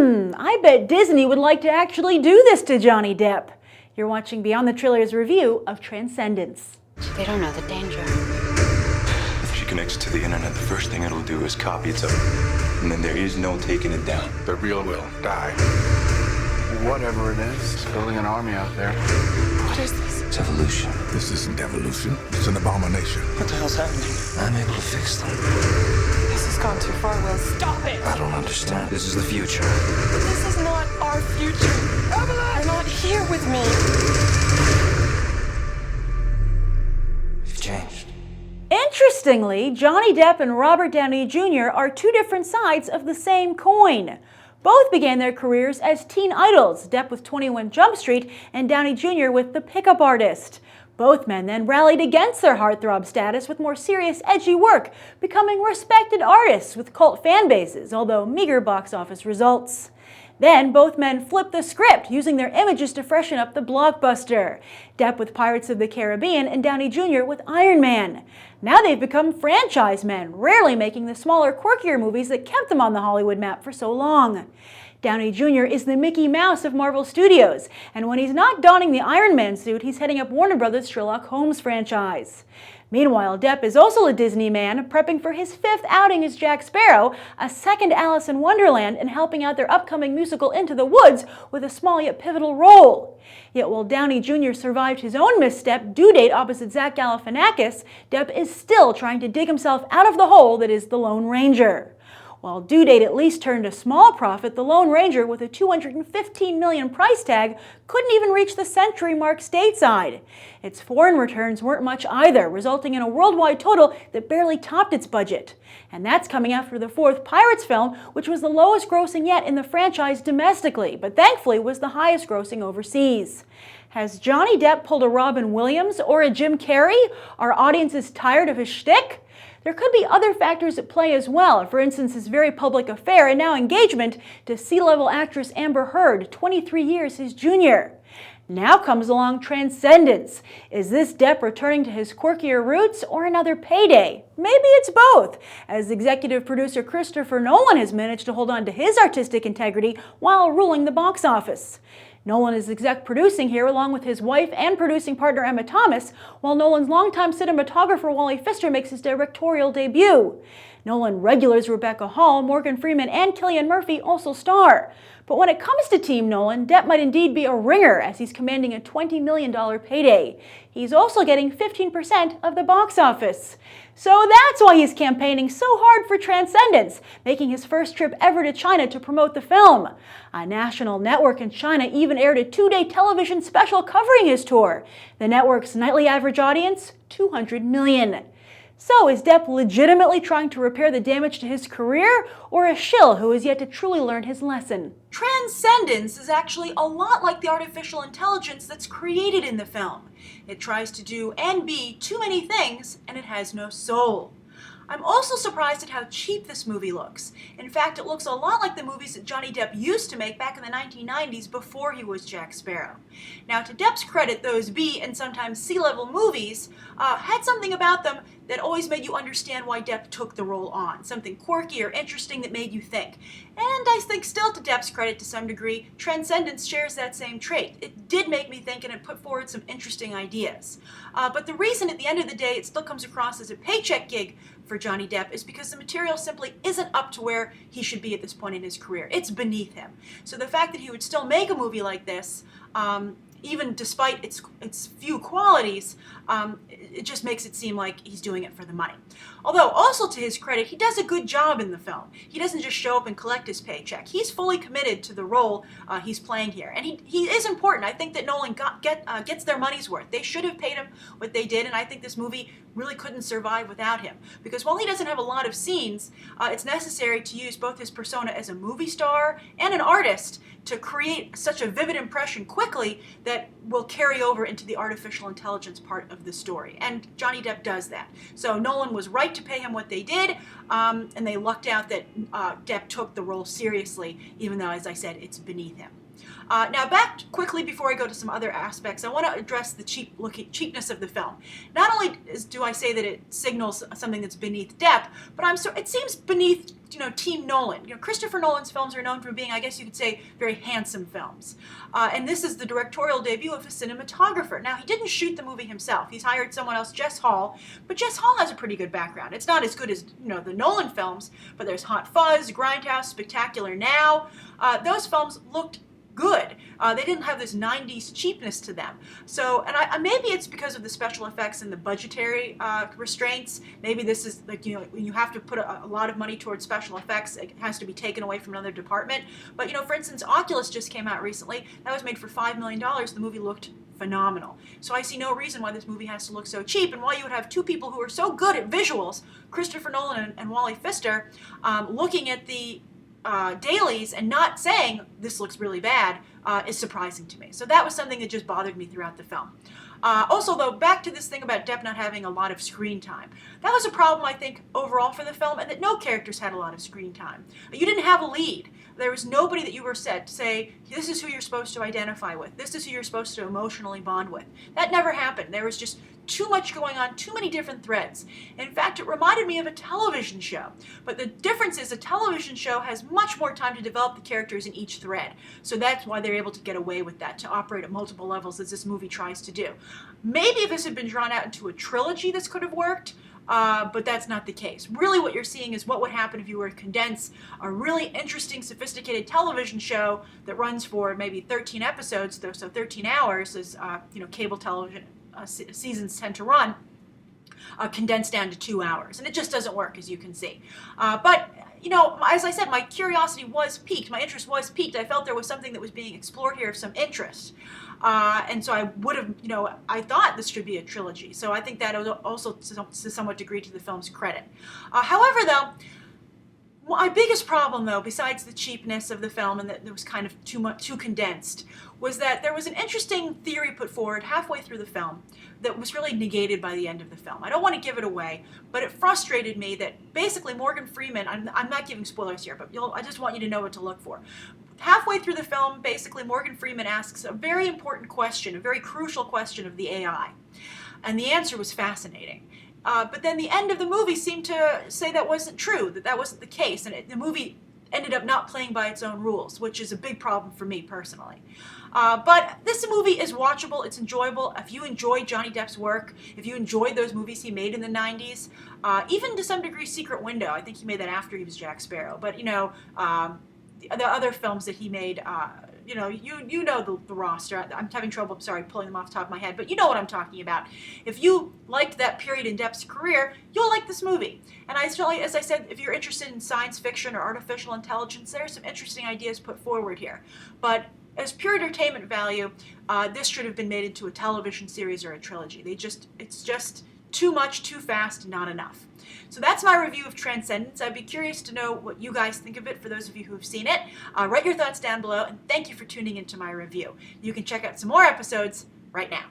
I bet Disney would like to actually do this to Johnny Depp. You're watching Beyond the Trailers review of Transcendence. They don't know the danger. If she connects to the internet, the first thing it'll do is copy itself. And then there is no taking it down. The real will die. Whatever it is, it's building an army out there. What is this? It's evolution. This isn't evolution. It's an abomination. What the hell's happening? I'm able to fix them. This has gone too far, Will. Stop it! I don't understand. This is the future. This is not our future. You're not here with me. You've changed. Interestingly, Johnny Depp and Robert Downey Jr. are two different sides of the same coin. Both began their careers as teen idols, Depp with 21 Jump Street and Downey Jr. with The Pickup Artist. Both men then rallied against their heartthrob status with more serious, edgy work, becoming respected artists with cult fan bases, although meager box office results. Then both men flipped the script, using their images to freshen up the blockbuster. Depp with Pirates of the Caribbean and Downey Jr. with Iron Man. Now they've become franchise men, rarely making the smaller, quirkier movies that kept them on the Hollywood map for so long. Downey Jr. is the Mickey Mouse of Marvel Studios, and when he's not donning the Iron Man suit, he's heading up Warner Brothers' Sherlock Holmes franchise. Meanwhile, Depp is also a Disney man, prepping for his 5th outing as Jack Sparrow, a second Alice in Wonderland, and helping out their upcoming musical Into the Woods with a small yet pivotal role. Yet while Downey Jr. survived his own misstep due date opposite Zach Galifianakis, Depp is still trying to dig himself out of the hole that is the Lone Ranger. While Due Date at least turned a small profit, the Lone Ranger, with a $215 million price tag, couldn't even reach the century mark stateside. Its foreign returns weren't much either, resulting in a worldwide total that barely topped its budget. And that's coming after the 4th Pirates film, which was the lowest grossing yet in the franchise domestically, but thankfully was the highest grossing overseas. Has Johnny Depp pulled a Robin Williams or a Jim Carrey? Are audiences tired of his shtick? There could be other factors at play as well, for instance his very public affair and now engagement to C-level actress Amber Heard, 23 years his junior. Now comes along Transcendence. Is this Depp returning to his quirkier roots or another payday? Maybe it's both, as executive producer Christopher Nolan has managed to hold on to his artistic integrity while ruling the box office. Nolan is exec producing here along with his wife and producing partner Emma Thomas, while Nolan's longtime cinematographer Wally Pfister makes his directorial debut. Nolan regulars Rebecca Hall, Morgan Freeman, and Cillian Murphy also star. But when it comes to Team Nolan, Depp might indeed be a ringer as he's commanding a $20 million payday. He's also getting 15% of the box office. So that's why he's campaigning so hard for Transcendence, making his first trip ever to China to promote the film. A national network in China even aired a 2-day television special covering his tour. The network's nightly average audience, 200 million. So is Depp legitimately trying to repair the damage to his career, or a shill who has yet to truly learn his lesson? Transcendence is actually a lot like the artificial intelligence that's created in the film. It tries to do and be too many things, and it has no soul. I'm also surprised at how cheap this movie looks. In fact, it looks a lot like the movies that Johnny Depp used to make back in the 1990s before he was Jack Sparrow. Now, to Depp's credit, those B and sometimes C-level movies had something about them that always made you understand why Depp took the role on. Something quirky or interesting that made you think. And I think still to Depp's credit to some degree, Transcendence shares that same trait. It did make me think and it put forward some interesting ideas. But the reason at the end of the day it still comes across as a paycheck gig for Johnny Depp is because the material simply isn't up to where he should be at this point in his career. It's beneath him. So the fact that he would still make a movie like this, even despite its few qualities, it just makes it seem like he's doing it for the money. Although, also to his credit, he does a good job in the film. He doesn't just show up and collect his paycheck. He's fully committed to the role he's playing here. And he is important. I think that Nolan gets their money's worth. They should have paid him what they did, and I think this movie really couldn't survive without him. Because while he doesn't have a lot of scenes, it's necessary to use both his persona as a movie star and an artist to create such a vivid impression quickly that will carry over into the artificial intelligence part of the story. And Johnny Depp does that. So Nolan was right to pay him what they did, and they lucked out that Depp took the role seriously, even though, as I said, it's beneath him. Now back quickly before I go to some other aspects, I want to address the cheapness of the film. Not only do I say that it signals something that's beneath Depp, but it seems beneath Team Nolan. Christopher Nolan's films are known for being, I guess you could say, very handsome films. And this is the directorial debut of a cinematographer. Now, he didn't shoot the movie himself. He's hired someone else, Jess Hall, but Jess Hall has a pretty good background. It's not as good as the Nolan films, but there's Hot Fuzz, Grindhouse, Spectacular Now. Those films looked good. They didn't have this 90s cheapness to them. So, and maybe it's because of the special effects and the budgetary restraints. Maybe this is like, when you have to put a lot of money towards special effects, it has to be taken away from another department. But, for instance, Oculus just came out recently. That was made for $5 million. The movie looked phenomenal. So I see no reason why this movie has to look so cheap, and why you would have two people who are so good at visuals, Christopher Nolan and Wally Pfister, looking at the dailies and not saying this looks really bad is surprising to me. So that was something that just bothered me throughout the film. Also, though, back to this thing about Depp not having a lot of screen time. That was a problem, I think, overall for the film, and that no characters had a lot of screen time. You didn't have a lead. There was nobody that you were set to say, this is who you're supposed to identify with. This is who you're supposed to emotionally bond with. That never happened. There was just too much going on, too many different threads. In fact, it reminded me of a television show. But the difference is a television show has much more time to develop the characters in each thread. So that's why they're able to get away with that, to operate at multiple levels as this movie tries to do. Maybe if this had been drawn out into a trilogy, this could have worked. But that's not the case. Really what you're seeing is what would happen if you were to condense a really interesting, sophisticated television show that runs for maybe 13 episodes, so 13 hours, as cable television seasons tend to run, condensed down to 2 hours. And it just doesn't work, as you can see. But as I said, my curiosity was piqued. My interest was piqued. I felt there was something that was being explored here of some interest. And so I would have, I thought this should be a trilogy. So I think that also to somewhat degree to the film's credit. However, though, my biggest problem, though, besides the cheapness of the film and that it was kind of too condensed, was that there was an interesting theory put forward halfway through the film that was really negated by the end of the film. I don't want to give it away, but it frustrated me that basically Morgan Freeman, I'm not giving spoilers here, but I just want you to know what to look for. Halfway through the film, basically Morgan Freeman asks a very important question, a very crucial question of the AI. And the answer was fascinating. But then the end of the movie seemed to say that wasn't true, that wasn't the case, and the movie ended up not playing by its own rules, which is a big problem for me personally. But this movie is watchable, it's enjoyable. If you enjoyed Johnny Depp's work, if you enjoyed those movies he made in the 90s, even to some degree Secret Window, I think he made that after he was Jack Sparrow, but the other films that he made, you know the roster. I'm having trouble, pulling them off the top of my head, but you know what I'm talking about. If you liked that period in Depp's career, you'll like this movie. And as I said, if you're interested in science fiction or artificial intelligence, there are some interesting ideas put forward here. But as pure entertainment value, this should have been made into a television series or a trilogy. It's just too much, too fast, not enough. So that's my review of Transcendence. I'd be curious to know what you guys think of it for those of you who have seen it. Write your thoughts down below, and thank you for tuning into my review. You can check out some more episodes right now.